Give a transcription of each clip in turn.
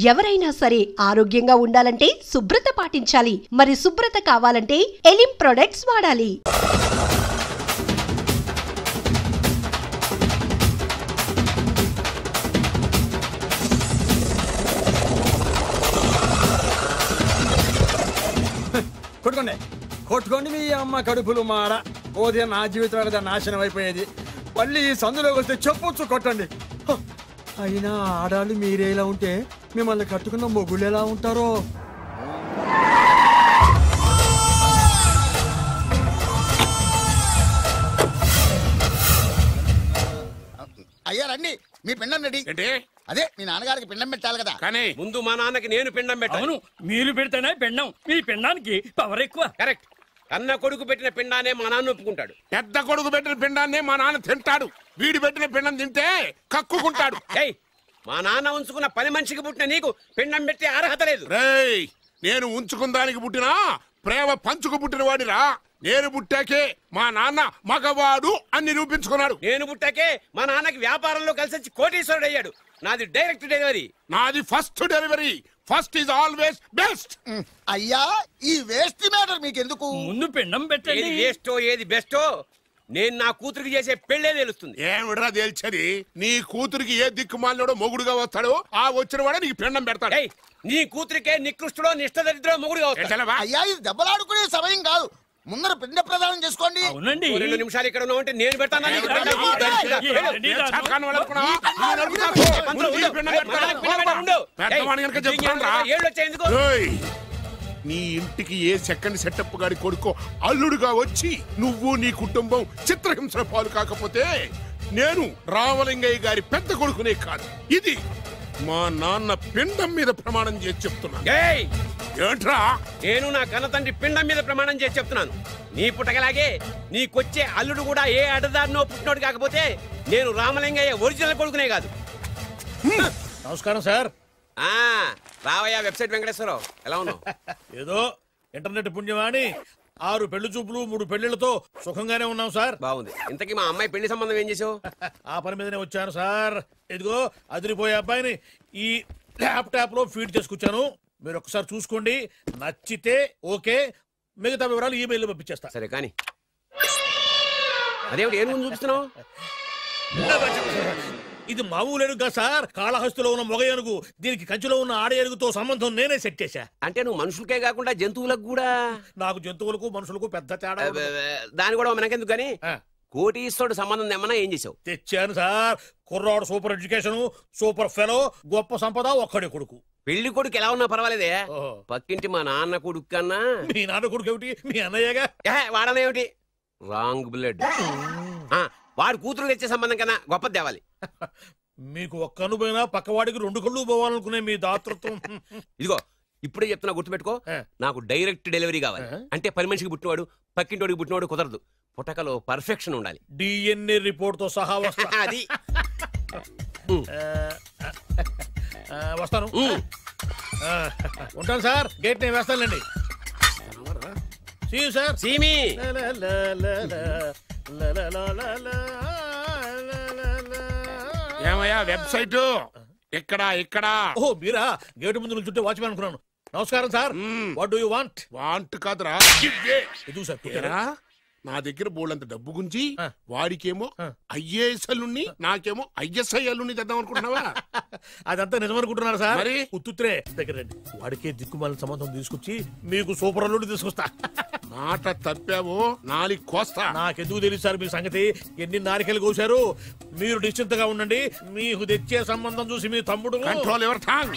ఎవరైనా సరే ఆరోగ్యంగా ఉండాలంటే శుభ్రత పాటించాలి. మరి శుభ్రత కావాలంటే ఎలిం ప్రొడక్ట్స్ వాడాలి. కొట్టుకోండి కొట్టుకోండి మీ అమ్మ కడుపులు మాడ. ఓదే నా జీవితం కదా నాశనం అయిపోయేది. మళ్ళీ ఈ సందులోకి వస్తే చెప్పొచ్చు కొట్టండి. అయినా ఆడాళ్ళు మీరేలా ఉంటే మిమ్మల్ని కట్టుకున్న మొగుళ్ళు ఎలా ఉంటారో. అయ్యా రండి, మీ పిండం రెడీ. అదే మీ నాన్నగారికి పిండం పెట్టాలి కదా. కానీ ముందు మా నాన్నకి నేను పిండం పెట్టాను. మీరు పెడితేనే పిండం, మీ పిండానికి పవర్ ఎక్కువ. కరెక్ట్. కన్న కొడుకు పెట్టిన పిండానే మా నాన్న ఒప్పుకుంటాడు. పెద్ద కొడుకు పెట్టిన పిండాన్నే మా నాన్న తింటాడు. వీడి పెట్టిన పిండం తింటే కక్కుకుంటాడు. మా నాన్న ఉంచుకున్న పని మనిషికి పుట్టిన నీకు పిండం పెట్టే అర్హత లేదు. రేయ్, నేను ఉంచుకున్న దానికి పుట్టినా ప్రేమ పంచుకు పుట్టిన వాడిరా. నేను పుట్టాకే మా నాన్న మగవాడు అని నిరూపించుకున్నాడు. నేను పుట్టాకే మా నాన్నకి వ్యాపారంలో కలిసి వచ్చి కోటీశ్వరుడు అయ్యాడు. నాది డైరెక్ట్ డెలివరీ. నాది first delivery. First is always best. అయ్యా, ఈ వేస్ట్ మ్యాటర్ మీకు ఎందుకు? ముందు పిండం పెట్టండి. ఏది వేస్టో ఏది బెస్టో నేను నా కూతురికి చేసే పెళ్లే తెలుస్తుంది. ఏమిడ్రా తేల్చది? నీ కూతురికి ఏ దిక్కుమాలినోడో మొగుడుగా వస్తాడో ఆ వచ్చిన వాడే నీకు పిండం పెడతాడు. నీ కూతురికే నికృష్టుడో నిష్టదరిద్రో మొగుడుగా వస్తాడు. అయ్యా, ఇది దెబ్బలాడుకునే సమయం కాదు. ముందర పిండ ప్రదానం చేసుకోండి. 2 నిమిషాలు ఇక్కడ ఉన్నావంటే నేను పెడతాను. నీ ఇంటికి ఏ సెకండ్ సెటప్ గారి కొడుకో అల్లుడుగా వచ్చి నువ్వు నీ కుటుంబం చిత్రహింసల పాలు కాకపోతే నేను రామలింగయ్య గారి పెద్ద కొడుకునే కాదు, ఇది మా నాన్న పిండం మీద ప్రమాణం చేసి చెప్తున్నా. ఏంట్రా? నేను నా కన్న తండ్రి పిండం మీద ప్రమాణం చేసి చెప్తున్నాను. నీ పుట్టగలాగే నీకొచ్చే అల్లుడు కూడా ఏ అడదారినో పుట్టినోడు కాకపోతే నేను రామలింగయ్య ఒరిజినల్ కొడుకునే కాదు. నమస్కారం సార్. రావయ్య వెబ్సైట్ వెంకటేశ్వరరావు, ఎలా ఉన్నావు? ఏదో ఇంటర్నెట్ పుణ్యమాని 6 పెళ్లి చూపులు 3 పెళ్లిళ్లతో సుఖంగానే ఉన్నాం సార్. బాగుంది. ఇంతకీ మా అమ్మాయి పెళ్లి సంబంధం ఏం చేసావు? ఆ పని మీదనే వచ్చాను సార్. ఇదిగో అదిరిపోయే అబ్బాయిని ఈ ల్యాప్టాప్ లో ఫీడ్ చేసుకొచ్చాను. మీరు ఒకసారి చూసుకోండి, నచ్చితే ఓకే, మిగతా వివరాలు ఈమెయిల్ పంపించేస్తా. సరే కానీ అదేమిటి ఏం చూపిస్తున్నావు? ఇది మామూలు ఏనుగుగా సార్, కాళహస్తిలో ఉన్న మొగ ఏనుగు. దీనికి కంచిలో ఉన్న ఆడ ఏనుగుతో సంబంధం నేనే సెట్ చేశా. అంటే నువ్వు మనుషులకే కాకుండా జంతువులకు కూడా? నాకు జంతువులకు మనుషులకు పెద్ద తేడా. దాని కూడా మనకెందుకు గానీ కోటీశ్వరుడు సంబంధం ఏమన్నా ఏం చేసావు? తెచ్చాను సార్. కుర్రాడు సూపర్ ఎడ్యుకేషన్, సూపర్ ఫెలో, గొప్ప సంపద, ఒక్కడే కొడుకు. పెళ్లి కొడుకు ఎలా ఉన్నా పర్వాలేదే, పక్కింటి మా నాన్న కొడుకు కన్నా. మీ నాన్న కొడుకు ఏమిటి? మీ అన్నయ్యగా. వాడనేమిటి? Wrong blood. వాడు కూతురు తెచ్చే సంబంధం కన్నా గొప్పది తేవాలి. మీకు ఒక్క కన్ను పోయినా పక్కవాడికి 2 కళ్ళు పోవాలనుకునే మీ దాతృత్వం. ఇదిగో ఇప్పుడే చెప్తున్నా, గుర్తుపెట్టుకో. నాకు డైరెక్ట్ డెలివరీ కావాలి. అంటే పని మనిషికి పుట్టినవాడు పక్కింటోడికి పుట్టినవాడు కుదరదు. పుట్టకలో పర్ఫెక్షన్ ఉండాలి. డిఎన్ఏ రిపోర్ట్ తో సహా వస్తా. అది వస్తాను. ఉంటాను సార్. గేట్ నేను వేస్తానులేండి. సార్ సీమి ఏమయ్యా వెబ్సైట్ ఇక్కడ ఇక్కడ? ఓ మీరా? గేటు ముందు నుంచుంటే వాచ్మెన్ అనుకున్నాను. నమస్కారం sir. What do you want? Want కాదురా, ఎదుగు సార్. నా దగ్గర బోళ్ళంత డబ్బు గుంచి వాడికేమో ఐఏఎస్ అల్లుని, నాకేమో ఐఎస్ఐ అల్లుని తెద్దాం అనుకుంటున్నావా? అదంతా నిజమనుకుంటున్నారు సార్. మరి ఉత్తుత్రే దగ్గర రండి. వాడికే దిక్కుమాలిన సంబంధం తీసుకొచ్చి మీకు సూపర్ అల్లుడి తీసుకొస్తా. మాట తప్పావో నాలికి కోస్తా. నాకెందుకు తెలుసు సార్ మీ సంగతి? ఎన్ని నారికలు కోశారు. మీరు నిశ్చింతగా ఉండండి. మీకు తెచ్చే సంబంధం చూసి మీ తమ్ముడు కంట్రోల్ ఎవర్ థాంగ్.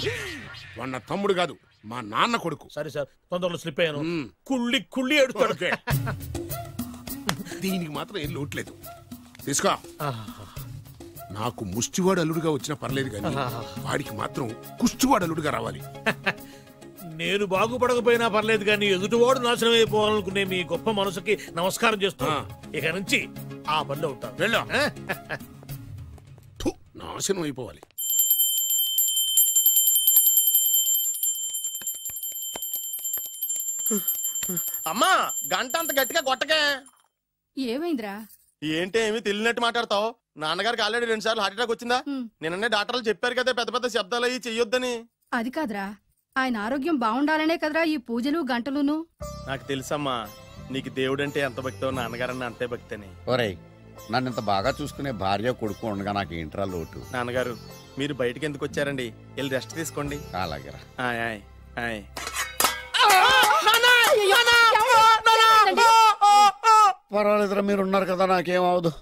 వాడు నా తమ్ముడు కాదు, మా నాన్న కొడుకు. సరే సార్, తొందరలో స్లిప్ అయ్యాను. కుళ్ళి కుళ్ళి ఎడుతాడు. దీనికి మాత్రం ఏం లోట్లేదు. తీసుకో. నాకు ముష్టివాడు అల్లుడుగా వచ్చినా పర్లేదు కానీ వాడికి మాత్రం కుష్టివాడు అల్లుడుగా రావాలి. నేను బాగుపడకపోయినా పర్లేదు కానీ ఎదుటివాడు నాశనం అయిపోవాలనుకునే మీ గొప్ప మనసుకి నమస్కారం చేస్తున్నా. ఇక నుంచి ఆ పనిలో ఉంటాను. వెళ్ళా. నాశనం అయిపోవాలి. అమ్మా, గంట అంత గట్టిగా కొట్టకే. ఏమైందిరా? ఏంటి ఏమి తెలియనట్టు మాట్లాడతావు? నాన్నగారికి ఆల్రెడీ 2 సార్లు హార్ట్ అటాక్ వచ్చిందా? నిన్ననే డాక్టర్లు చెప్పారు కదా పెద్ద పెద్ద శబ్దాలు అయ్యి చెయ్యొద్దని. అది కాదురా, ఆయన ఆరోగ్యం బాగుండాలనే కదరా ఈ పూజలు గంటలును. నాకు తెలుసమ్మా, నీకు దేవుడంటే ఎంత భక్తో నాన్నగారన్న అంతే భక్తి అని. ఒరేయ్, నన్ను ఇంత బాగా చూసుకునే భార్య కొడుకు ఉండగా నాకు ఏంట్రా లోటు. నాన్నగారు, మీరు బయటికి ఎందుకు వచ్చారండి? వెళ్ళి రెస్ట్ తీసుకోండి. అలాగేరా. ఆయ్ ఆయ్ ఆయ్. పర్వాలేదురా, మీరు ఉన్నారు కదా, నాకేమవదు.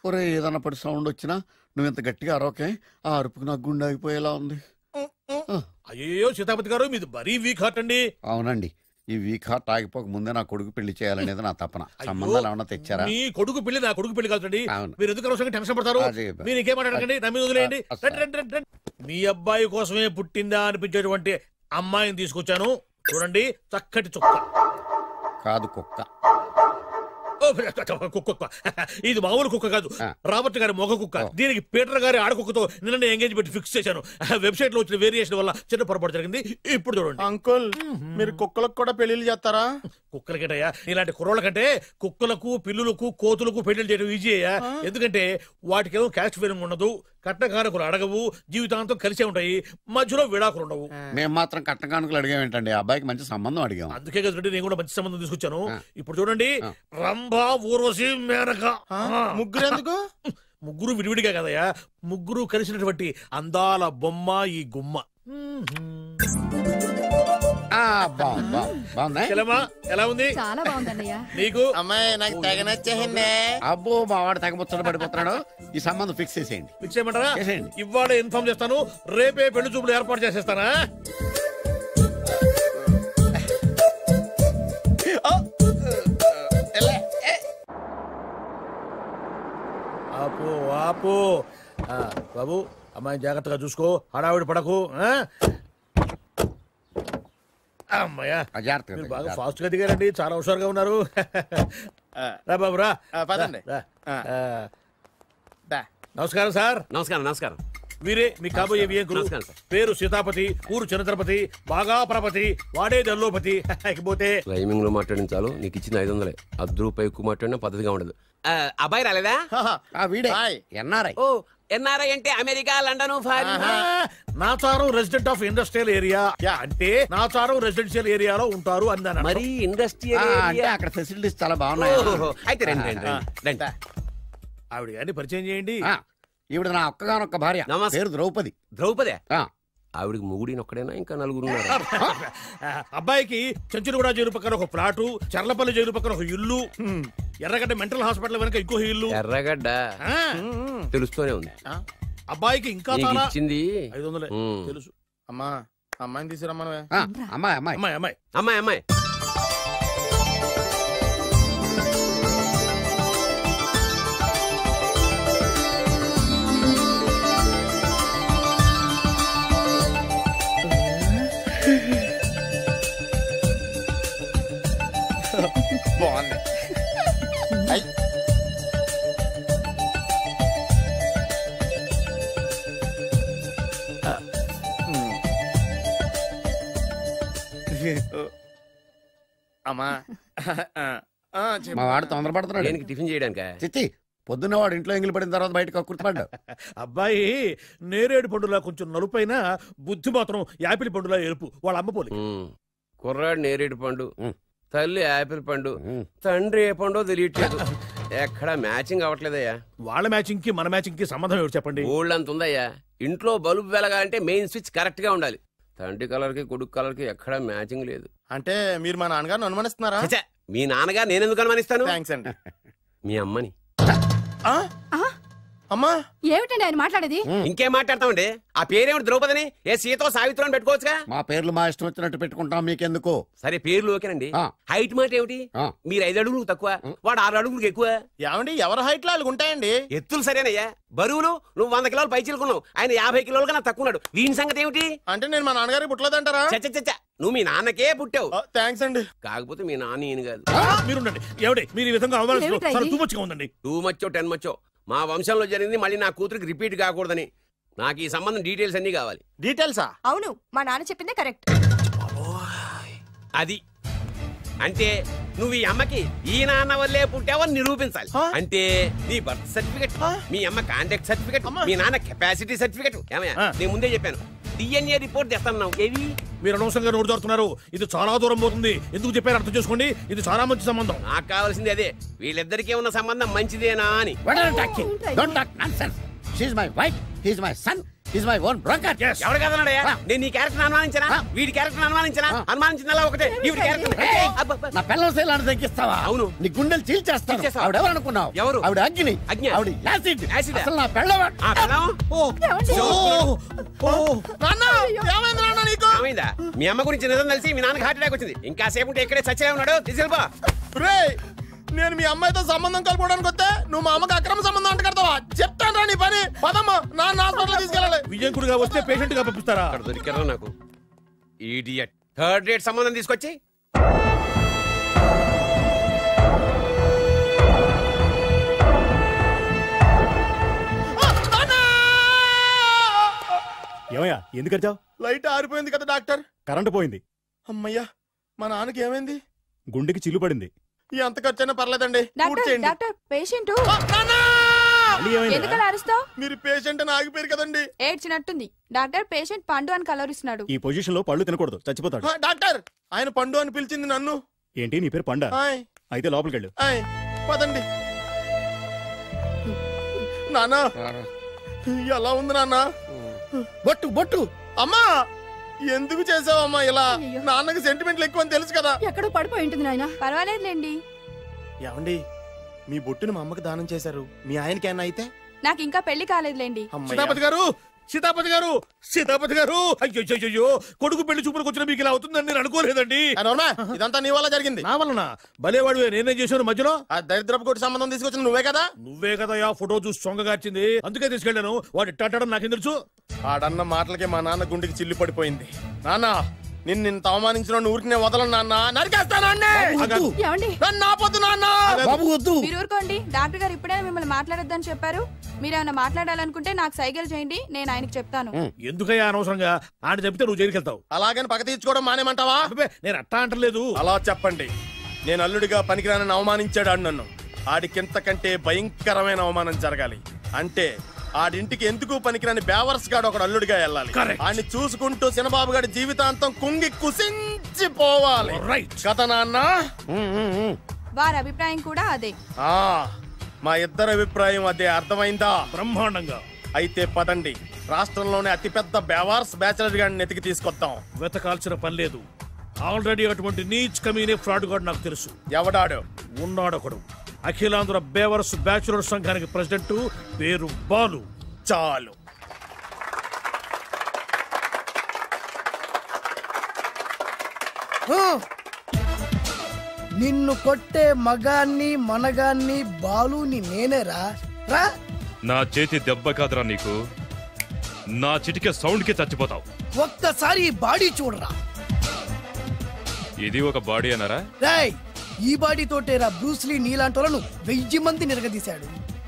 ఒరే, ఏదన్నా పడి సౌండ్ వచ్చినా నువ్వు ఇంత గట్టిగా అరవకే. ఆ అరుపుకు నాకు గుండె ఆగిపోయేలా ఉంది. అయ్యో సీతాపతి గారు, మీది మరీ వీక్ హార్ట్ అండి. అవునండి, ఈ వీక్ హార్ట్ ఆగిపోక ముందే నా కొడుకు పెళ్లి చేయాలనేది నా తపన. సంబంధాలు ఏమన్నా తెచ్చారా? మీ కొడుకు పెళ్లి నా కొడుకు పెళ్లి కాదండి. అవును. మీరు ఎందుకు అవసరంగా టెన్షన్ పడతారు? మీరు ఇంకేమాటండి, నా మీద వదిలేయండి. మీ అబ్బాయి కోసమే పుట్టిందా అనిపించేటువంటి అమ్మాయిని తీసుకొచ్చాను. చూడండి, చక్కటి చుక్క. కాదు, కుక్క. కుక్క. ఇది మామూలు కుక్క కాదు, రాబర్ట్ గారి మొగ కుక్క. దీనికి పీటర్ గారి ఆడకుక్కతో నిన్న ఎంగేజ్మెంట్ ఫిక్స్ చేశాను. వెబ్సైట్ లో వచ్చిన వేరియేషన్ వల్ల చిన్న పొరపాటు జరిగింది. ఇప్పుడు చూడండి. అంకుల్, మీరు కుక్కలకు కూడా పెళ్లిళ్ళు చేస్తారా? కుక్కలకేటయ్యా, ఇలాంటి కుర్రోళ్ళ కంటే కుక్కలకు, పిల్లులకు, కోతులకు పెళ్లి చేయడం ఈజీ అయ్యా. ఎందుకంటే వాటికేమో క్యాస్ట్ ఫీలింగ్ ఉండదు, కట్నకారకులు అడగవు, జీవితాంతం కలిసే ఉంటాయి, మధ్యలో విడాకులు ఉండవు. మేము మాత్రం కట్నకానుకలు అడిగామేంటండి, అబ్బాయికి మంచి సంబంధం అడిగాం. అందుకే కదండి నేను కూడా మంచి సంబంధం తీసుకొచ్చాను. ఇప్పుడు చూడండి, రంభా, ఊర్వశి, మేనక. ముగ్గురు ఎందుకు? ముగ్గురు విడివిడిగా కదయ్యా, ముగ్గురు కలిసినటువంటి అందాల బొమ్మ ఈ గుమ్మ. ఎలా ఉంది? చాలా బాగుందన్నయ్య. నీకు? అమ్మాయి నాకు తెగ నచ్చేసిందే. అబ్బో, మా వాడు తెగబుచ్చట పడిపోతున్నాడు. ఈ సంబంధం ఫిక్స్ చేసేయండి. ఫిక్స్ చేయమంటారా? ఇవాళ ఇన్ఫార్మ్ చేస్తాను, రేపే పెళ్లి చూపులు ఏర్పాటు చేసేస్తానా? ఆపు ఆపు. బాబు, అమ్మాయిని జాగ్రత్తగా చూసుకో, హడావిడి పడకు. అమ్మాయ్యా, మీరు బాగా ఫాస్ట్ గా దిగారండి, చాలా హుషారుగా ఉన్నారు. రా బాబు, రా. పదండి. నమస్కారం సార్. నమస్కారం. నమస్కారం. వీరే మీ కాబోయే వియంకులు. పేరు సీతాపతి, ఊరు చంద్రపతి, బాగా ప్రపతి, వాడే దల్లోపతి. ఇకపోతే రైమింగ్ లో మాట్లాడించాలు, నీకు ఇచ్చిన 500. ₹10 ఎక్కువ మాట్లాడినా పద్ధతిగా ఉండదు. అబ్బాయి రాలేదా? ఎన్ఆర్ఐ. ఓ, ఎన్ఆర్ఐ అంటే America, London, Nacharam resident of industrial area. అంటే నాచారం రెసిడెన్షియల్ ఏరియాలో ఉంటారు అన్నాను. మరి ఇండస్ట్రియల్ అంటే అక్కడ ఫెసిలిటీస్ చాలా బాగున్నాయి. అయితే రండి. ఆవిడ గారిని పరిచయం చేయండి. ఈవిడ నా ఒక్కగానొక్క భార్య, పేరు ద్రౌపది. ద్రౌపదే? ఆవిడికి మొగుడిని ఒక్కడైనా ఇంకా నలుగురు ఉన్నారు. అబ్బాయికి చెంచులగూడ జైలు పక్కన ఒక ప్లాటు, చర్లపల్లి జైలు పక్కన ఒక ఇల్లు, ఎర్రగడ్డ మెంటల్ హాస్పిటల్ వెనక ఇంకో ఇల్లు. ఎర్రగడ్డ తెలుస్తూనే ఉంది. అబ్బాయికి ఇంకా ఇచ్చింది 500 తెలుసు. అమ్మా, అమ్మాయిని తీసుకురమ్మా. అమ్మాయి అమ్మాయి అమ్మాయి అమ్మాయి అమ్మాయి అమ్మాయి. బాగుంది. అమ్మా, మా వాడు తొందరపడుతున్నాడు. దేనికి? టిఫిన్ చేయడానికా? చిచ్చి, పొద్దున్న వాడు ఇంట్లో ఎంగిలి పడిన తర్వాత బయటకు కుర్తుపడ్డాడు. అబ్బాయి నేరేడు పండులా కొంచెం నలుపైన, బుద్ధి మాత్రం యాపిల్ పండులా ఎరుపు. వాళ్ళ అమ్మ పోలి. కుర్రాడు నేరేడు పండు, తల్లి యాపిల్ పండు, తండ్రి ఏ పండో తెలియట్లేదు. ఎక్కడ మ్యాచింగ్ అవ్వట్లేదయ్యా. వాళ్ళ మ్యాచింగ్ కి మన మ్యాచింగ్ కి సంబంధం ఏమిటి చెప్పండి? ఊళ్ళంత ఉందయ్యా. ఇంట్లో బల్బు వెలగాలంటే మెయిన్ స్విచ్ కరెక్ట్ గా ఉండాలి. తండ్రి కలర్ కి కొడుకు కలర్ కి ఎక్కడ మ్యాచింగ్ లేదు. అంటే మీరు మా నాన్నగారిని అనుమానిస్తున్నారా? మీ నాన్నగారు నేనెందుకు అనుమానిస్తాను? థ్యాంక్స్ అండి. మీ అమ్మని. అమ్మా, ఏమిటండి ఆయన మాట్లాడేది? ఇంకేం మాట్లాడతామండి? ఆ పేరేమిటి? ద్రౌపదిని ఏ సీతో సావిత్రం అని పెట్టుకోవచ్చుగా. మా పేర్లు మా ఇష్టం వచ్చినట్టు పెట్టుకుంటాం, మీకెందుకు? సరే, పేర్లు ఓకేనండి. హైట్ మాట ఏమిటి? మీరు 5 అడుగులు తక్కువ, వాడు 6 అడుగులకు ఎక్కువ. ఏమండి, ఎవరి హైట్ లో వాళ్ళకి ఉంటాయండి. ఎత్తులు సరేనయ్యా. బరువులు నువ్వు 100 కిలోలు పై చిలుకున్నావు, ఆయన 50 కిలోలు కన్నా తక్కువ ఉన్నాడు. వీని సంగతి ఏమిటి? అంటే నేను మా నాన్నగారికి పుట్టలేదంటారా? చచ్చ, నువ్వు మీ నాన్నకే పుట్టావు. థ్యాంక్స్ అండి. కాకపోతే మీ నాన్న ఈయన కాదు. మీరుండండి. ఏమిటి మీరు ఈ విధంగా అవమానిస్తున్నారు? టూ మచ్గా ఉందండి. 2 మచ్చో 10 మచ్చో మా వంశంలో జరిగింది మళ్ళీ నా కూతురికి రిపీట్ కాకూడదని నాకు ఈ సంబంధం డీటెయిల్స్ అన్ని కావాలి. డీటెయిల్సా? అవును, మా నాన్న చెప్పిందే కరెక్ట్. అది అంటే నువ్వు ఈ అమ్మకి ఈ నాన్న వల్లే పుట్టావని నిరూపించాలి. అంటే నీ బర్త్ సర్టిఫికెట్, మీ అమ్మ కాంటాక్ట్ సర్టిఫికెట్, మీ నాన్న కెపాసిటీ సర్టిఫికెట్. ఏమయ్యా, నేను ముందే చెప్పాను DNA రిపోర్ట్ తెస్తాను. ఏది మీరు అనవసరంగా నోరు జారుతున్నారు. ఇది చాలా దూరం పోతుంది. ఎందుకు చెప్పారు అర్థం చేసుకోండి. ఇది చాలా మంచి సంబంధం. నాకు కావాల్సింది అదే, వీళ్ళిద్దరికీ ఉన్న సంబంధం మంచిదేనా అని. ఎవరు కదన్నాడయ్యా? నేను నీ క్యారెక్టర్ అనుమానించనా? వీడి క్యారెక్టర్ అనుమానించనా? అనుమానించిందల్లా ఒకటే. వీడి క్యారెక్టర్ నా పిల్లల శైలాన్ని తగ్గిస్తావా? అవును. నీ గుండెలు చీల్చేస్తాను. చీల్చేస్తావా? ఆవిడ ఎవరు అనుకున్నావు? ఎవరు? ఆవిడ అగ్ని. అగ్ని. ఆవిడ యాసిడ్. యాసిడ్. అసలు నా పిల్లవ. ఏమైందా? మీ అమ్మ గురించి నిజం తెలిసి మీ నాన్నకి హార్ట్ అటాక్ వచ్చింది. ఇంకా సేపు ఉంటే ఇక్కడే చచ్చే ఉన్నాడు. తీసుకెళ్ళిపో. నేను మీ అమ్మాయితో సంబంధం కలుపుకోవడానికి వస్తే నువ్వు మా అమ్మకి అక్రమ సంబంధం అంట కడతావా? చెప్తాను రా నీ పని. పదమ్మా, నాన్న హాస్పిటల్ తీసుకెళ్ళాలి. విజయంకుడిగా వస్తే పేషెంట్ గా పంపిస్తారా? అక్కడ దొరికారా నాకు ఈడియట్. థర్డ్ రేట్ సంబంధం తీసుకొచ్చి ఏమయ్యా ఎందుకు వచ్చావు? లైట్ ఆరిపోయింది కదా డాక్టర్. కరెంటు పోయింది. అమ్మయ్యా, మా నాన్నకి ఏమైంది? గుండెకి చిల్లు పడింది. ఎంత ఖర్చైనా పర్లేదండి. డాక్టర్ పేషెంట్ ఎందుకలా అరుస్తావు? మీరు పేషెంట్ అని ఆగిపోయారు కదండి. ఏడ్చినట్టుంది. డాక్టర్ పేషెంట్ పండు అని కలవరిస్తున్నాడు. ఈ పొజిషన్ లో పళ్ళు తినకూడదు, చచ్చిపోతాడు. డాక్టర్, ఆయన పండు అని పిలిచింది నన్ను. ఏంటి నీ పేరు పండా? అయితే లోపలికి వెళ్ళు. పదండి. నాన్న ఎలా ఉంది నాన్న? బొట్టు బొట్టు. అమ్మా ఎందుకు చేసావమ్మా ఇలా? నాన్నకి సెంటిమెంట్లు ఎక్కువ అని తెలుసు కదా. ఎక్కడో పడిపోయి ఉంటుంది నాయన. పర్వాలేదులేండి. ఏమండి, మీ బొట్టుని మా అమ్మకి దానం చేశారు. మీ ఆయనకి ఏమన్నా అయితే? నాకు ఇంకా పెళ్లి కాలేదులేండి. సీతాపతి గారు, సీతాపతి గారు, సీతాపతి గారు, అయ్యో కొడుకు పెళ్లి చూపులకు వచ్చిన మీకు ఇలా అవుతుందని నేను అనుకోలేదండి. ఇదంతా నీ వల్ల జరిగింది. నా వలన? భలేవాడు. నేనేం చేశాను మధ్యలో? ఆ దరిద్రపు కొట్టి సంబంధం తీసుకొచ్చిన నువ్వే కదా. నువ్వే కదా ఆ ఫోటో చూసి సొంగగార్చింది. అందుకే తీసుకెళ్ళాను. వాడు ఇట్టాడడం నాకేం తెలుసు? ఆడన్న మాటలకే మా నాన్న గుండెకి చిల్లు పడిపోయింది. నాన్న, నిన్ను అవమానించిన ఊరికి నేను వదలను నాన్న. మీరు ఊరుకోండి. డాక్టర్ గారు ఇప్పుడే మిమ్మల్ని మాట్లాడొద్దని చెప్పారు. మీరేమైనా మాట్లాడాలనుకుంటే నాకు సైగలు చేయండి, నేను ఆయనకి చెప్తాను. ఎందుకయ్యా అనవసరంగా? ఆయన చెప్తే నువ్వు జైలుకి వెళ్తావు. అలాగని పక్క తీర్చుకోవడం మానేమంటావా? నేను అట్టా అంటలేదు. అలా చెప్పండి. నేను అల్లుడిగా పనికిరానని అవమానించాడు ఆడు నన్ను. ఆడికింతకంటే భయంకరమైన అవమానం జరగాలి. అంటే ఆడింటికి ఎందుకు పనికిరాని బేవర్స్ గాడు ఒకడు అల్లుడిగా వెళ్ళాలి. ఆడిని చూసుకుంటూ చిన్నబాబు గారి జీవితాంతం కుంగి కుసించిపోవాలి కదా నాన్న? వారి అభిప్రాయం కూడా అదే. మా ఇద్దరి అభిప్రాయం అదే. అర్థమైందా? బ్రహ్మాండంగా. అయితే పదండి, రాష్ట్రంలోనే అతిపెద్ద బేవార్స్ బ్యాచిలర్ గాడిని ఎతికి తీసుకొద్దాం. వెతకాల్సిన పని లేదు. ఆల్రెడీ అటువంటి నీచ్ కమీనే ఫ్రాడ్ గాడు నాకు తెలుసు. ఎవడాడు? ఉన్నాడొకడు. అఖిలాంధ్ర బేవర్స్ బ్యాచులర్ సంఘానికి ప్రెసిడెంట్, పేరు బాలు. చాలు. నిన్ను కొట్టే మగాన్ని మనగాన్ని బాలుని నేనేరా. రా. నా చేతి దెబ్బ కాదురా నీకు. నా చిటికే సౌండ్ కి చచ్చిపోతావు. ఒక్కసారి బాడీ చూడరా. ఇది ఒక బాడీ అన్నారా? రాయ్, ఈ బాడీ తోటేరా బ్రూస్లీ నీలాంటోలను 1000 మంది నిరగదీశాడు.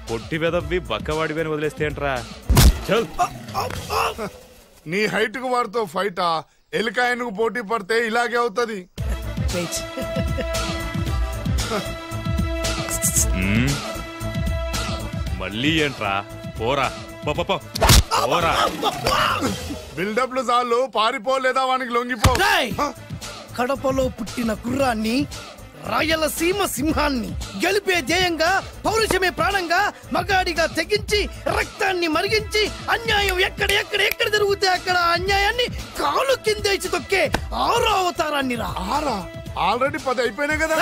పొట్టి వెదవ్వి బక్కవాడివి అని వదిలేస్తే ఏంట్రా? నీ హైట్ కు వారితో ఫైటా? ఎలికాయనకు పోటీ పడితే ఇలాగే అవుతుంది. మళ్ళీ ఏంట్రా? పోరా పోరా. బిల్డప్లు చాలు, పారిపోలేదా వానికి లొంగిపో. కడపలో పుట్టిన కుర్రాన్ని, రాయలసీమ సింహాన్ని గెలిపే ధ్యేయంగా, పౌరుషమే ప్రాణంగా, మగాడిగా తెగించి రక్తాన్ని మరిగించి అన్యాయం ఎక్కడ ఎక్కడ ఎక్కడ జరుగుతే అక్కడ అన్యాయాన్ని కాలు కిందేసి తొక్కే 6వ అవతారాన్ని రా. ఆల్రెడీ 10 అయిపోయినాయి కదా.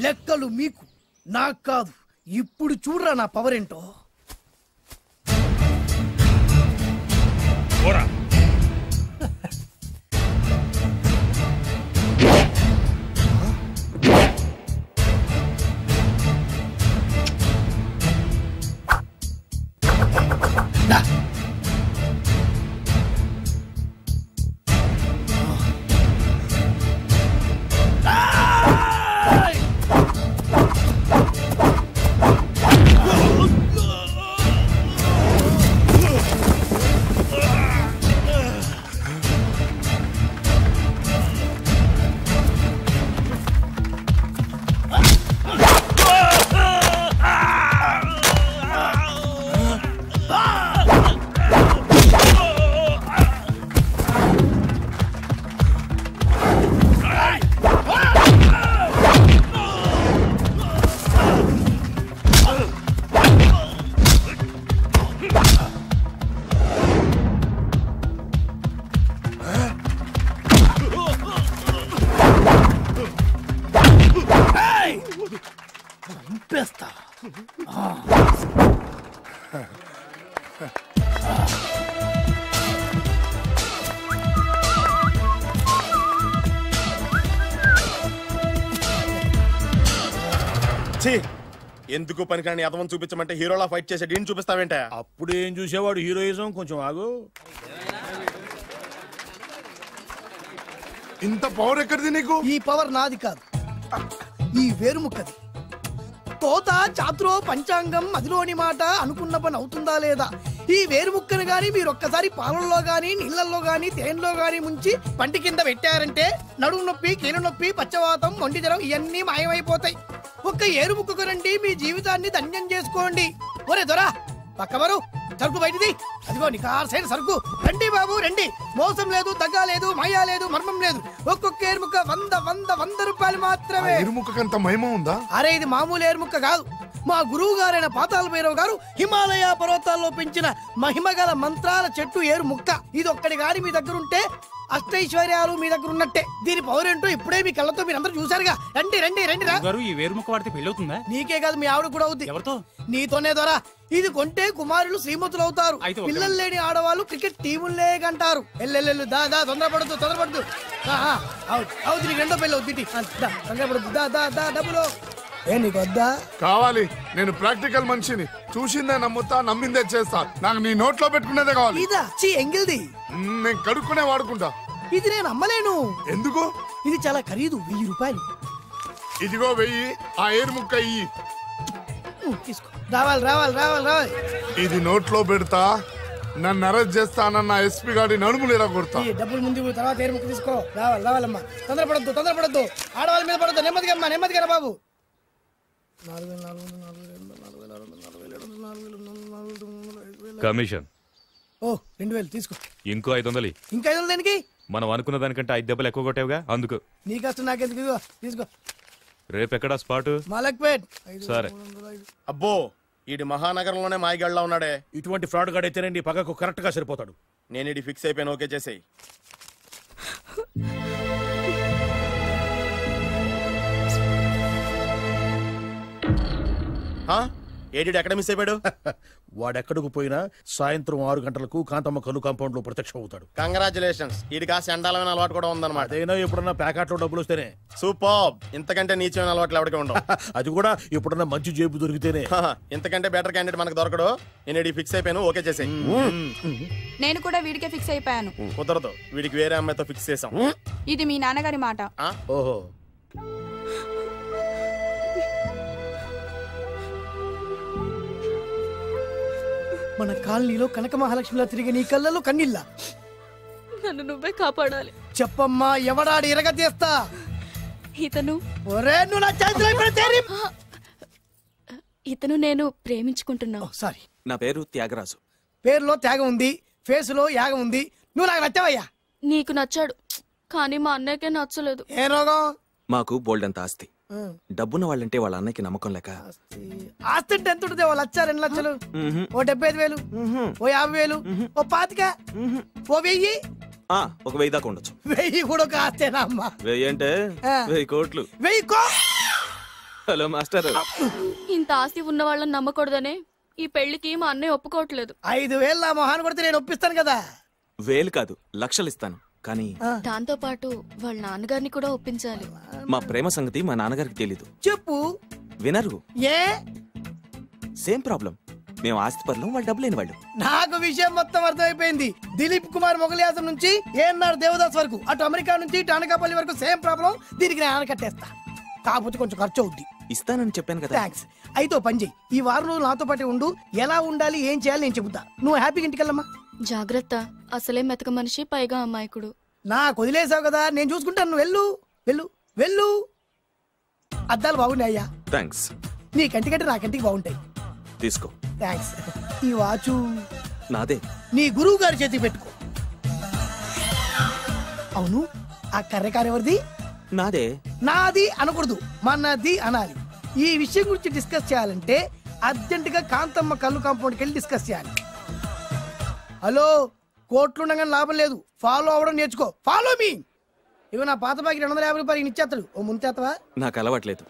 లెక్కలు మీకు, నాకు కాదు. ఇప్పుడు చూడరా నా పవర్ ఏంటో. ఎందుకు పనికిరాని అదవం చూపించమంటే హీరోలా ఫైట్ చేసే డీన్ చూపిస్తావేంటే? అప్పుడేం చూసేవాడు హీరోయిజం. కొంచెం ఆగు. ఇంత పవర్ ఎక్కడిది నీకు? ఈ పవర్ నాది కాదు, ఈ వేరుముక్కది. తోత చాతురో పంచాంగం అదిలోని మాట అనుకున్న పని అవుతుందా లేదా? ఈ వేరుముక్కను గాని మీరు ఒక్కసారి పాలల్లో గాని నీళ్లలో గాని తేనెలో గాని ముంచి పంటి కింద పెట్టారంటే నడుము నొప్పి, కీలు నొప్పి, పచ్చవాతం, మొండి జ్వరం ఇవన్నీ మాయమైపోతాయి. ఒక్క ఏరుముక్కకు రండి, మీ జీవితాన్ని ధన్యం చేసుకోండి. ఒరే దొరా పక్కవరు, సరుకు బయటిది. అదిగో నికార్సైన సరుకు. రండి బాబు రండి, మోసం లేదు, దగ్గ లేదు, మాయా లేదు, మర్మం లేదు. ఒక్కొక్క ఏరుముక్క 100 రూపాయలు మాత్రమే. ఏరుముక్కకంత మహిమ ఉందా? అరే ఇది మామూలు ఏరుముక్క కాదు. మా గురువు గారైన పాతాళ భైరవ్ గారు హిమాలయ పర్వతాల్లో పెంచిన మహిమగల మంత్రాల చెట్టు ఏరుముక్క. ఇది ఒక్కడి గాని మీ దగ్గర ఉంటే అష్టైశ్వర్యాలు మీ దగ్గర ఉన్నట్టే. దీని పవర్ ఏంటో ఇప్పుడే మీ కళ్ళతో మీరు అందరూ చూసారుగా. రండి రండి రండి రా. ఈ వేరుముక్క వాడితే పెళ్లి అవుతుందా? నీకే కాదు, మీ ఆవిడ కూడా అవుద్ది. ఎవరితో? నీతోనే ద్వారా. ఇది కొంటే కుమారులు శ్రీమంతులు అవుతారు. పిల్లలు లేని ఆడవాళ్ళు క్రికెట్ టీములే కంటారు. ఎల్లెల్లు దా తొందరపడద్దు. అవుతుంది, నీకు రెండో పెళ్ళి అవుతుంది. తొందరపడద్దు, దా డబ్బులు. ఏ నీకు వద్దా? కావాలి. నేను ప్రాక్టికల్ మనిషిని. చూసిందే నమ్ముతా, నమ్మిందే చేస్తా. నాకు నీ నోట్లో పెట్టుకునేదే కావాలి. ఇదా ఎంగిల్ది? నేను కడుక్కునే వాడుకుంటా. ఇది నేను అమ్మలేను. ఎందుకు? ఇది చాలా ఖరీదు, 1000 రూపాయలు. ఇదిగో 1000. ఆ ఏరుముక్క ఇయ్యి. తీసుకో. రావాలి. ఇది నోట్లో పెడతా, నన్ను అరెస్ట్ చేస్తానన్న ఎస్పీ గారి నడుములు ఇలా కొడతా. డబ్బులు ముందు తర్వాత ఏరుముక్క తీసుకో. రావాలమ్మా. తొందరపడద్దు. ఆడవాళ్ళ మీద పడద్దు. నెమ్మదిగా రా బాబు. 4,000 కమిషన్. ఓ 2000 తీసుకో. ఇంకో 500. ఇంకా 500 దేనికి? మనం అనుకున్న దానికంటే 5 దెబ్బలు ఎక్కువ కొట్టావుగా, అందుకు. నీ కష్టం నాకెందుకు? తీసుకో. రేపెక్కడా స్పాట్? మలక్పేట్. సరే. అబ్బో, ఈడి మహానగరంలోనే మాయగాళ్ళ ఉన్నాడే. ఇటువంటి ఫ్రాడ్ గాడు అయితేనండి పగకు కరెక్ట్ గా సరిపోతాడు. నేను ఇది ఫిక్స్ అయిపోయాను. ఓకే చేసేయి. ఏడి ఎక్కడ మిస్ అయిపోయాడు? వాడెక్కడికి పోయినా సాయంత్రం 6 గంటలకు కాంతమ్మ కల్లు కాంపౌండ్ లో ప్రత్యక్షం అవుతాడు. కంగ్రాచులేషన్స్. ఇది కాస్త ఎండాలమైన అలవాటు కూడా ఉందన్నమాట. అదైనా ఎప్పుడన్నా ప్యాకెట్ లో డబ్బులు వస్తేనే. సూపర్. ఇంతకంటే నీచమైన అలవాట్లు ఎవరికి ఉండవు. అది కూడా ఎప్పుడన్నా మంచి జేబు దొరికితేనే. ఇంతకంటే బెటర్ క్యాండిడేట్ మనకు దొరకడు. నేను ఇది ఫిక్స్ అయిపోయాను. ఓకే చేసేయి. నేను కూడా వీడికే ఫిక్స్ అయిపోయాను. కుదరదు, వీడికి వేరే అమ్మాయితో ఫిక్స్ చేసాం. ఇది మీ నాన్నగారి మాట. ఓహో. మన కాలనీలో కనక మహాలక్ష్మిలా తిరిగి నీ కళ్ళలో కన్నీళ్ళ. నన్ను నువ్వే కాపాడాలి. చెప్పమ్మా, ఎవడాడి ఎరగ చేస్తా? ఇతను. ఒరే నువ్వు నా చేతిలో ఇతను నేను ప్రేమించుకుంటున్నావు. సారీ. నా పేరు త్యాగరాజు. పేరులో త్యాగం ఉంది, ఫేస్ లో యాగం ఉంది. నువ్వు నాకు నచ్చావయ్యా. నీకు నచ్చాడు, కానీ మా అన్నయ్యకే నచ్చలేదు. ఏ రోగం? మాకు బోల్డంత ఆస్తి. డబ్బున్న వాళ్ళంటే వాళ్ళ అన్నయ్యకి నమ్మకం లేక. ఆస్తి అంటే ఎంత ఉంటుంది? 1,00,000, 2 లక్షలు, ఓ 75,000, ఓ 50,000, ఓ 25,000, ఓ 1000. ఒక 1000 దాకా ఉండొచ్చు. 1000 కూడా ఒక ఆస్తేనా అమ్మా? 1000 అంటే 1000 కోట్లు. 1000 హలో మాస్టర్. ఇంత ఆస్తి ఉన్న వాళ్ళని నమ్మకూడదనే ఈ పెళ్లికి మా అన్నయ్య ఒప్పుకోవట్లేదు. 5,000 నా మొహాన్ని కొడితే నేను ఒప్పిస్తాను కదా. 1000 కాదు, లక్షలు ఇస్తాను. కానీ దాంతో పాటు వాళ్ళ నాన్నగారిని కూడా ఒప్పించాలి. మా ప్రేమ సంగతి మా నాన్నగారికి తెలీదు. చెప్పు. వినరు. ఏ? Same problem. మేము ఆస్తి పరులం, వాళ్ళు డబ్బు లేని వాళ్ళు. నాకు విషయం మొత్తం అర్థమైపోయింది. దిలీప్ కుమార్ మొగలియాసం నుంచి ఏఎన్ఆర్ దేవదాస్ వరకు, అటు అమెరికా నుంచి ఇటు అనకాపల్లి వరకు సేమ్ ప్రాబ్లం. దీనికి నేను ఆనకట్టేస్తా. కాకపోతే కొంచెం ఖర్చు అవుద్ది. ఇస్తానని చెప్పాను కదా. థ్యాంక్స్. అయితే పని చెయ్యి, ఈ వారం రోజులు నాతో పాటు ఉండు. ఎలా ఉండాలి, ఏం చేయాలి నేను చెబుతా. నువ్వు హ్యాపీగా ఇంటికెళ్ళమ్మా. జాగ్రత్త, అసలే మెతక మనిషి, పైగా అమాయకుడు. నాకు వదిలేసావు కదా, నేను చూసుకుంటాను. నువ్వు వెళ్ళు వెళ్ళు వెళ్ళు. అద్దాలు బాగున్నాయ్యా. థ్యాంక్స్. నీ కంటికంటే నా కంటికి బాగుంటాయి. తీసుకో. థ్యాంక్స్. ఈ వాచు నాదే. నీ గురువు గారి చేతికి పెట్టుకో. అవును, ఆ కర్రెకారు ఎవరిది? నాదే. నాది అనకూడదు, మనది అనాలి. ఈ విషయం గురించి డిస్కస్ చేయాలంటే అర్జెంట్ గా కాంతమ్మ కల్లు కాంపౌండ్కి వెళ్ళి డిస్కస్ చేయాలి. హలో, కోట్లుండగా లాభం లేదు. ఫాలో అవ్వడం నేర్చుకో. Follow me. ఇవి నా పాత బాకి 250 రూపాయలు ఇచ్చేస్తాడు. ఓ ముంతేత్తవా? నాకు అలవాట్లేదు.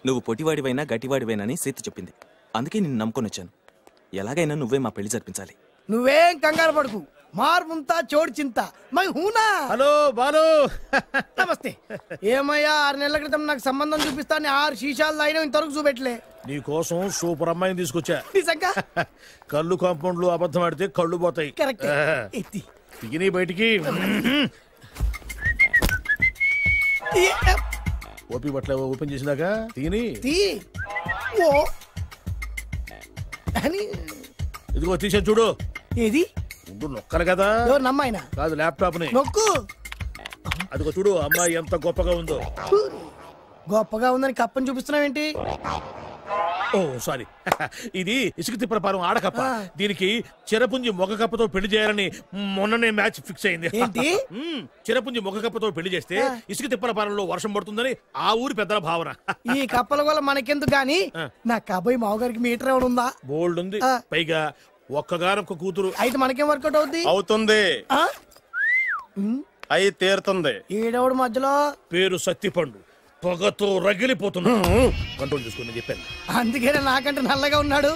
నువ్వు పొట్టివాడివైనా గట్టివాడివైనా అని సీత చెప్పింది. అందుకే నిన్ను నమ్ముకొని వచ్చాను. ఎలాగైనా నువ్వే మా పెళ్లి జరిపించాలి. నువ్వేం కంగారు పడుకు. మార్ ముంతా చోడ్ చింత మై హూనా. హలో బాలు. నమస్తే. ఏమయ్యా 6 నెలల క్రితం నాకు సంబంధం చూపిస్తాను 6 శీషాలు అయినా ఇంతవరకు చూపెట్టలే. నీ కోసం సూపర్ అమ్మాయిని తీసుకొచ్చా. నిజంగా? కళ్ళు కాంపౌండ్ లో అబద్ధం ఆడితే కళ్ళు పోతాయి. కరెక్ట్. దిగిని బయటికి. ఓపి బట్ల ఓపెన్ చేసినాక తిని ఇదిగో తీసే చూడు. ఏది? నొక్కలు కదా. నమ్మాయినా కాదు, ల్యాప్టాప్ ని నొక్కు. అదిగో చూడు అమ్మాయి ఎంత గొప్పగా ఉందో. గొప్పగా ఉందని కప్పని చూపిస్తున్నావేంటి? ఓ సారీ, ఇది ఇసుక తిప్పలపారం ఆడకప్ప. దీనికి చిరపుంజి మొగ కప్పతో పెళ్లి చేయాలని మొన్ననే మ్యాచ్ ఫిక్స్ అయింది. చిరపుంజి మొగ కప్పతో పెళ్లి చేస్తే ఇసుక తిప్పలపారంలో వర్షం పడుతుందని ఆ ఊరి పెద్దల భావన. ఈ కప్పల వల్ల మనకెందుకు గాని నా కాబోయే మావగారికి మీటర్ ఎవడు ఉందా? బోల్డ్ ఉంది. పైగా ఒక్కగానొక్క కూతురు. అయితే మనకేం వర్కౌట్ అవుద్ది? అవుతుంది. అయి తీరుతుంది. ఈడెవడు మధ్యలో? పేరు సత్తిపండు. పొగతో రగిలిపోతున్నా. కంట్రోల్ చేసుకుని చెప్పాను. అందుకే నాకంటే నల్లగా ఉన్నాడు.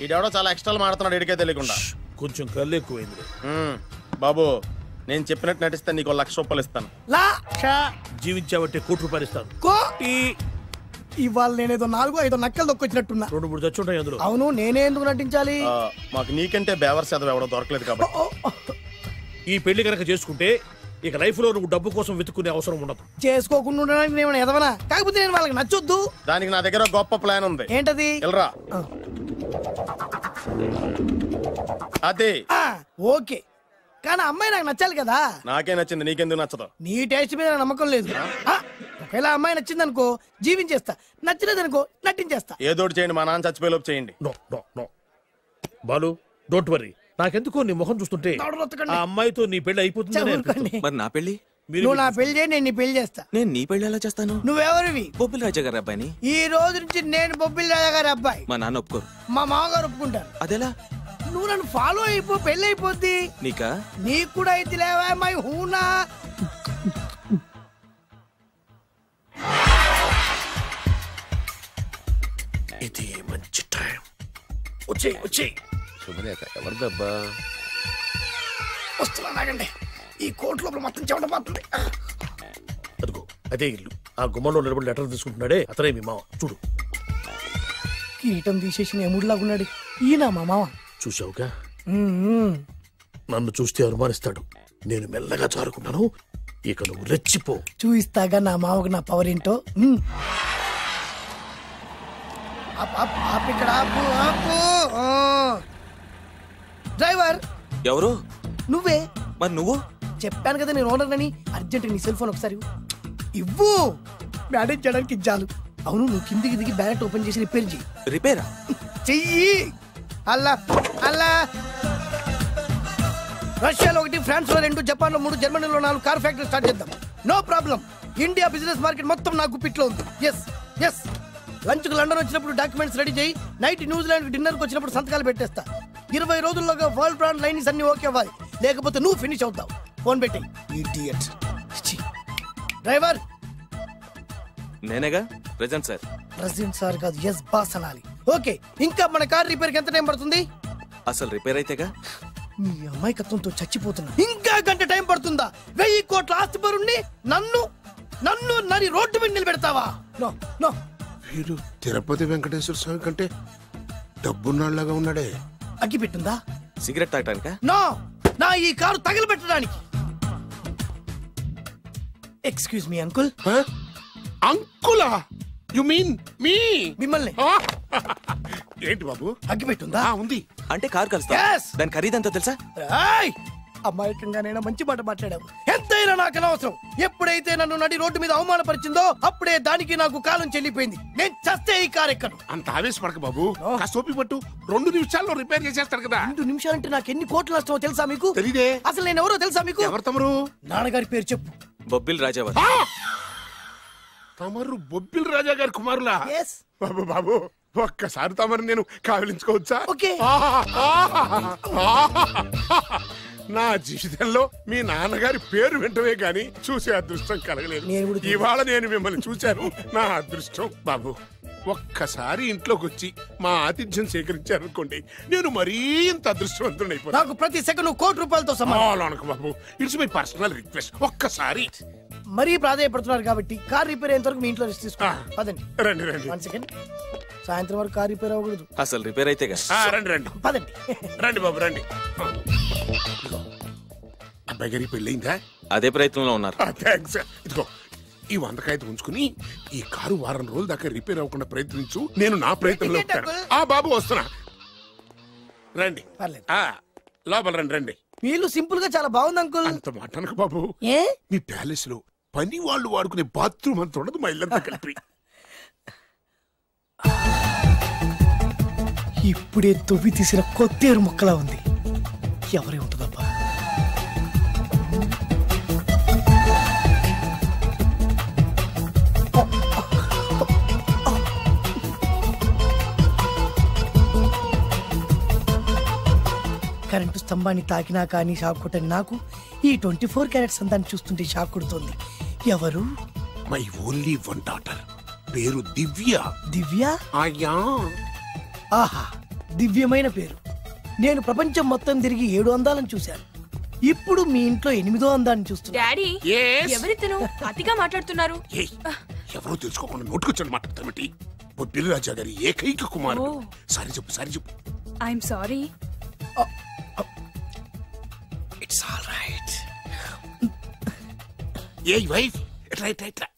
ఈడెవడో చాలా ఎక్స్ట్రా మాడుతున్నాడు. ఇడికే తెలియకుండా. కొంచెం కళ్ళు ఎక్కువైంది. బాబు నేను చెప్పినట్టు నటిస్తే నీకు 1,00,000 రూపాయలు ఇస్తాను. జీవించావంటే ₹1,00,000 ఇస్తాను. ఇవాళ నేనేదో 4-5 నక్కలు దొక్కొచ్చినట్టున్నా. 2-3 చచ్చుంటాయి అందులో. అవును, నేనే ఎందుకు నటించాలి? మాకు నీకంటే బేవర్ శాతం ఎవడో దొరకలేదు కాబట్టి. ఈ పెళ్లి కనుక చేసుకుంటే ఇక లైఫ్ లో నువ్వు డబ్బు కోసం వెతుక్కునే అవసరం ఉండదు. చేసుకోకుండా ఉండడానికి నేను ఎదవనా? కాకపోతే నేను వాళ్ళకి నచ్చొద్దు. దానికి నా దగ్గర గొప్ప ప్లాన్ ఉంది. ఏంటది? ఎల్రా. అదే. ఓకే, కానీ అమ్మాయి నాకు నచ్చాలి కదా. నాకే నచ్చింది, నీకెందుకు నచ్చదు? నీ టేస్ట్ మీద నమ్మకం లేదు. ఒకవేళ అమ్మాయి నచ్చింది అనుకో జీవించేస్తా, నచ్చలేదనుకో నటించేస్తా. ఏదోటి చేయండి, మా నాన్న చచ్చిపోయేలోపు చేయండి. Balu don't worry. నాకెందుకో నీ ముఖం చూస్తుంటే ఆ అమ్మాయితో నీ పెళ్లి అయిపోతుంది. మరి నా పెళ్లి? నువ్వు నా పెళ్లి చేయి, నేను నీ పెళ్లి చేస్తా. నేను నీ పెళ్లి ఎలా చేస్తాను? నువ్వెవరివి? బొబ్బిలి రాజా గారి అబ్బాయిని. ఈ రోజు నుంచి నేను బొబ్బిలి రాజా గారి అబ్బాయి. మా నాన్న ఒప్పుకోరు. మా మామగారు ఒప్పుకుంటారు. అదెలా? నువ్వు నన్ను ఫాలో అయిపో, పెళ్లి అయిపోద్ది. నీకా? నీకు కూడా అయితే లేవా మై హూనా. ఇది మంచి టైం. వచ్చేయ్ వచ్చేయ్. శుభలేఖ ఎవరిదబ్బా? వస్తున్నా నాగండి. ఈ కోర్టు లోపల మొత్తం చెమట పోతుంది. అదిగో అదే ఇల్లు. ఆ గుమ్మంలో నిలబడి లెటర్ తీసుకుంటున్నాడే అతనే మీ మామ. చూడు. కిరీటం తీసేసిన ఎముడిలాగున్నాడు. ఈయన మా మామ. చూసావుగా? నన్ను చూస్తే అనుమానిస్తాడు. నేను మెల్లగా జారుకున్నాను. ఇక నువ్వు రెచ్చిపో. చూయిస్తాగా నా మామకు నా పవర్ ఏంటో. ఇక్కడ డ్రైవర్ ఎవరు? నువ్వే. మరి నువ్వు? చెప్పాను కదా నేను ఓనర్ అని. అర్జెంట్ నీ సెల్ ఫోన్ ఒకసారి ఇవ్వు. మేనేజ్ చేయడానికి ఇచ్చాను. అవును, నువ్వు కిందికి దిగి బ్యాలెట్ ఓపెన్ చేసి రిపేర్ చెయ్యి. రిపేరా? చెయ్యి. అల్లా అల్లా. రష్యాలో 1, ఫ్రాన్స్ లో 2, జపాన్ లో 3, జర్మనీలో 4 కార్ ఫ్యాక్టరీ స్టార్ట్ చేద్దాం. No problem. India business market మొత్తం నా గుప్పిట్లో ఉంది. Yes yes. లంచ్ కు లండన్ వచ్చినప్పుడు డాక్యుమెంట్స్ రెడీ చేయి. నైట్ న్యూజిలాండ్ డిన్నర్ కు వచ్చినప్పుడు సంతకాలు పెట్టేస్తా. 20 రోజుల్లోగా వరల్డ్ బ్రాండ్ లైన్స్ అన్ని ఓకే అవ్వాలి. లేకపోతే నువ్వు ఫినిష్ అవుతావు. ఫోన్ పెట్టి. ఇడియట్. డ్రైవర్ నేనేగా. Present sir. ప్రెజెంట్ సార్ కాదు, ఎస్ బాస్ అనాలి. ఓకే, ఇంకా మన కార్ రిపేర్ కి ఎంత టైం పడుతుంది? అసలు రిపేర్ అయితేగా. మీ అమాయకత్వంతో చచ్చిపోతున్నా. ఇంకా గంట టైం పడుతుందా? 1000 కోట్ల ఆస్తి పరుణ్ణి నన్ను నన్ను రోడ్డు మీద నిలబెడతావా? No no. వీడు తిరుపతి వెంకటేశ్వర స్వామి కంటే డబ్బున్నాళ్లాగా ఉన్నాడే. అగ్గి పెట్టుందా? సిగరెట్ తాగటానికా? నో, నా ఈ కారు తగలబెట్టడానికి. Excuse me uncle. అంకులా? You mean me? మిమ్మల్ని. ఏంటి బాబు? అగ్గి పెట్టుందా? ఉంది. అంటే కారు కలుస్తా. దాని ఖరీదంతా తెలుసా? అమాయకంగానైనా మంచి మాట మాట్లాడావు. ఎంతైనా నాకు అనవసరం. ఎప్పుడైతే నన్ను నడి రోడ్డు మీద అవమానపరిచిందో అప్పుడే దానికి నాకు కాలం చెల్లిపోయింది. నేను చస్తే ఈ కారు ఎక్కను. అంత ఆవేశపడక బాబు. సోపి పట్టు. 2 నిమిషాల్లో రిపేర్ చేసేస్తాడు కదా. 2 నిమిషాలంటే నాకు ఎన్ని కోట్ల నష్టమో తెలుసా మీకు? తెలీదే. అసలు నేను ఎవరో తెలుసా మీకు? ఎవరు తమరు? నాన్నగారి పేరు చెప్పు. బొబ్బిలి రాజావారు. తమరు బొబ్బిలి రాజా గారి కుమారులా? బాబు బాబు, ఒక్కసారి తమరు నేను కావలించుకోవచ్చా? నా జీవితంలో మీ నాన్నగారి పేరు వింటమే గాని చూసే అదృష్టం కలగలేదు. ఇవాళ నేను మిమ్మల్ని చూశాను. నా అదృష్టం. బాబు ఒక్కసారి ఇంట్లోకి వచ్చి మా ఆతిథ్యం సేకరించారనుకోండి, నేను మరీ ఇంత అదృష్టవంతుడైపోతాను. నాకు ప్రతి సెకండ్ ₹1,00,00,000తో సమానం. బాబు, ఇట్స్ మై పర్సనల్ రిక్వెస్ట్. ఒక్కసారి మరీ ప్రాధాయపడుతున్నారు కాబట్టి కార్ రిపేర్ అయ్యేంత వరకు మీ ఇంట్లో రెస్ట్ తీసుకోండి. పదండి. రండి రండి. 1 సెకండ్. సాయంత్రం వరకు కార్ రిపేర్ అవ్వకూడదు. అసలు రిపేర్ అయితే రండి రండి. పదండి. రండి బాబు రండి. అబ్బాయి గారి పెళ్ళయిందా? అదే ప్రయత్నంలో ఉన్నారు. థ్యాంక్స్. ఇదిగో ఈ 100 కాగితం ఉంచుకుని ఈ కారు వారం రోజుల దాకా రిపేర్ అవ్వకుండా ప్రయత్నించు. నేను నా ప్రయత్నంలో ఉంటాను. బాబు వస్తున్నా. రండి. లోపల రండి రండి. వీళ్ళు సింపుల్ గా చాలా బాగుంది అంకుల్. అంత మాట అనకు బాబు. మీ ప్యాలెస్ లో పని వాళ్ళు వాడుకునే బాత్రూమ్ అంత ఉండదు మా ఇల్లంతా కలిపి. ఇప్పుడే తొవ్వి తీసిన కొత్తేరు ముక్కలా ఉంది. ఎవరే ఉంటుందబ్బా? కరెంటు స్తంభాన్ని తాకినా కానీ షాక్ కొట్టని నాకు ఈ 24 క్యారెట్స్ అందాన్ని చూస్తుంటే షాక్ కొడుతోంది. ఎవరు? మై ఓన్లీ వన్ డాటర్, పేరు దివ్య. దివ్య? అయ్యా. ఆహా, దివ్యమైన పేరు. నేను ప్రపంచం మొత్తం తిరిగి 7 అందాలను చూశాను. ఇప్పుడు మీ ఇంట్లో 8వ అందాన్ని చూస్తున్నా. డాడీ, ఎవరితను అతిగా మాట్లాడుతున్నారు? ఎవరో తెలుసుకోకుండా నోటుకొచ్చాను మాట్లాడతామటి. బొబ్బిలి రాజా గారి ఏకైక కుమారుడు. సారీ చెప్పు, సారీ చెప్పు. I'm sorry. It's all right. A wife, ఎట్లా ఎట్లా ఎట్లా?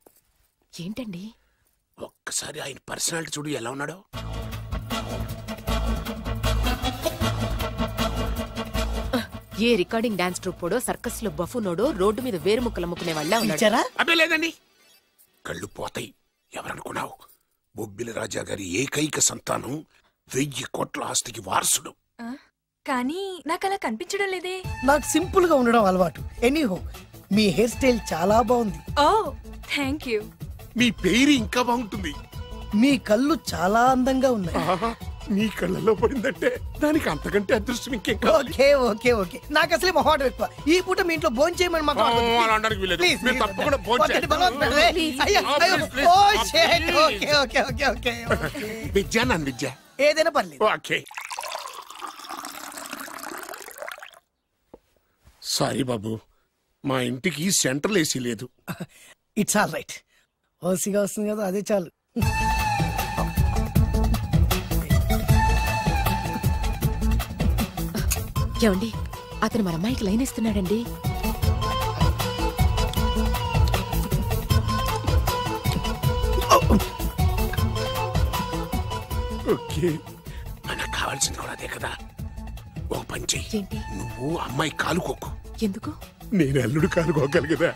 ఏంటండి? ఒక్కసారి ఆయన పర్సనాలిటీ చూడు ఎలా ఉన్నాడో. ఏ రికార్డింగ్ డాన్స్ ట్రూపోడో, సర్కస్ లో బఫూనోడో, రోడ్డు మీద వేరుముక్కలు అమ్ముకునే వాళ్ళ ఉన్నాడు. అబ్బే లేదండి, కళ్ళు పోతాయి. ఎవరనుకున్నావు? బొబ్బిలి రాజా గారి ఏకైక సంతానం, 1000 కోట్ల ఆస్తికి వారసుడు. కానీ నాకు అలా కనిపించడం లేదే. నాకు సింపుల్ గా ఉండడం అలవాటు. ఎనీహో, మీ హెయిర్ స్టైల్ చాలా బాగుంది. ఓ థ్యాంక్ యూ. మీ పేరు ఇంకా బాగుంటుంది. మీ కళ్ళు చాలా అందంగా ఉన్నాయి. నీ కళ్ళలో పడిందంటే దానికి అంతకంటే అదృష్టం ఇంకేం కావాలి? ఓకే ఓకే ఓకే, నాకు అసలే మొహాటం ఎక్కువ. ఈ పూట మీ ఇంట్లో భోజనం చేయమని మాత్రం తప్పకుండా విద్య నన్ను విద్య ఏదైనా పర్లేదు. ఓకే. సారీ బాబు, మా ఇంటికి సెంట్రల్ ఏసీ లేదు. It's all right. ఓసీగా వస్తుంది కదా, అదే చాలు. ఏమండి, అతను మన అమ్మాయికి లైన్ ఇస్తున్నాడండి. ఓకే, మనకు కావాల్సింది కూడా అదే కదా. ఒక పని చెయ్యి, నువ్వు అమ్మాయి కాలుకోకు. ఎందుకు? నేను అల్లుడు కాలుకోగలి కదా.